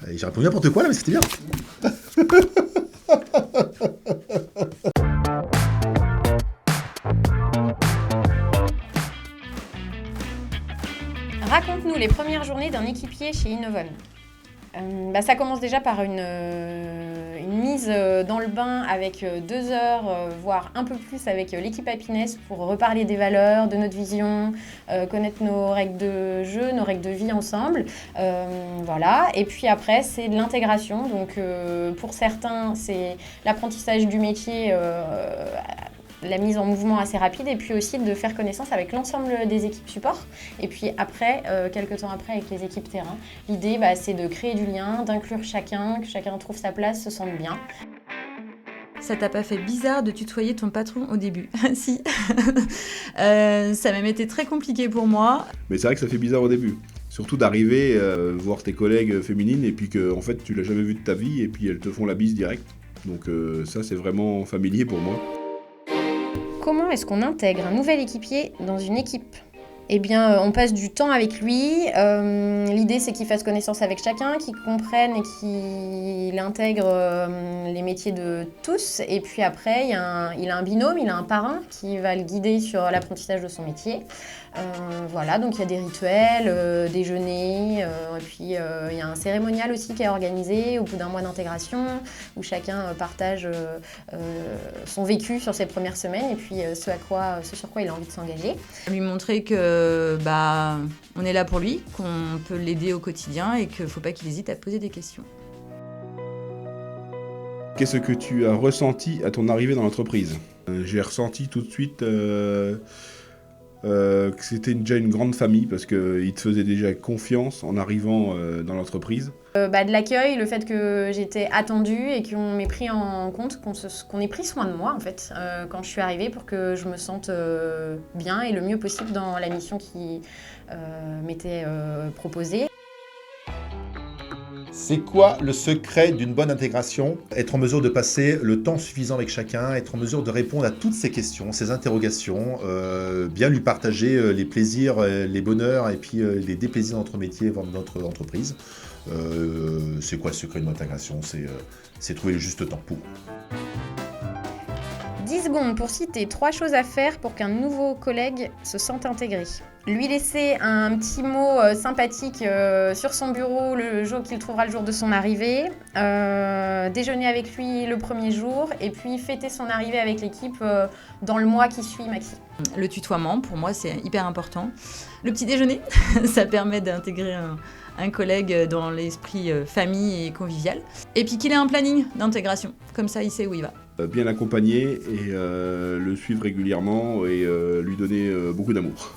Et j'ai répondu n'importe quoi là, mais c'était bien. Raconte-nous les premières journées d'un équipier chez Innovon. Ça commence déjà par une mise dans le bain avec 2 heures, voire un peu plus avec l'équipe Happiness pour reparler des valeurs, de notre vision, connaître nos règles de jeu, nos règles de vie ensemble. Voilà. Et puis après, c'est de l'intégration. Donc pour certains, c'est l'apprentissage du métier, la mise en mouvement assez rapide, et puis aussi de faire connaissance avec l'ensemble des équipes support. Et puis après, quelques temps après, avec les équipes terrain, l'idée, c'est de créer du lien, d'inclure chacun, que chacun trouve sa place, se sente bien. Ça t'a pas fait bizarre de tutoyer ton patron au début? Si. Ça m'a été très compliqué pour moi. Mais c'est vrai que ça fait bizarre au début. Surtout d'arriver, voir tes collègues féminines et puis que en fait tu l'as jamais vu de ta vie et puis elles te font la bise direct. Donc ça c'est vraiment familier pour moi. Comment est-ce qu'on intègre un nouvel équipier dans une équipe ? Eh bien, on passe du temps avec lui. L'idée, c'est qu'il fasse connaissance avec chacun, qu'il comprenne et qu'il intègre les métiers de tous. Et puis après, il a un binôme, il a un parrain qui va le guider sur l'apprentissage de son métier. Voilà, donc il y a des rituels, déjeuner, et puis il y a un cérémonial aussi qui est organisé au bout d'un mois d'intégration où chacun partage son vécu sur ses premières semaines et puis ce sur quoi il a envie de s'engager. Lui montrer que on est là pour lui, qu'on peut l'aider au quotidien et qu'il ne faut pas qu'il hésite à poser des questions. Qu'est-ce que tu as ressenti à ton arrivée dans l'entreprise ? J'ai ressenti tout de suite que c'était déjà une grande famille parce qu'ils te faisaient déjà confiance en arrivant dans l'entreprise. De l'accueil, le fait que j'étais attendue et qu'on m'ait pris en compte, qu'on ait pris soin de moi en fait quand je suis arrivée pour que je me sente bien et le mieux possible dans la mission qui m'était proposée. C'est quoi le secret d'une bonne intégration ? Être en mesure de passer le temps suffisant avec chacun, être en mesure de répondre à toutes ces questions, ces interrogations, bien lui partager les plaisirs, les bonheurs et puis les déplaisirs de notre métier, de notre entreprise. C'est quoi le secret d'une bonne intégration ? C'est trouver le juste temps pour. 10 secondes pour citer 3 choses à faire pour qu'un nouveau collègue se sente intégré. Lui laisser un petit mot sympathique sur son bureau le jour qu'il trouvera le jour de son arrivée, déjeuner avec lui le premier jour et puis fêter son arrivée avec l'équipe dans le mois qui suit maxi. Le tutoiement, pour moi, c'est hyper important. Le petit déjeuner, ça permet d'intégrer un collègue dans l'esprit famille et convivial. Et puis qu'il ait un planning d'intégration, comme ça il sait où il va. Bien l'accompagner et le suivre régulièrement et lui donner beaucoup d'amour.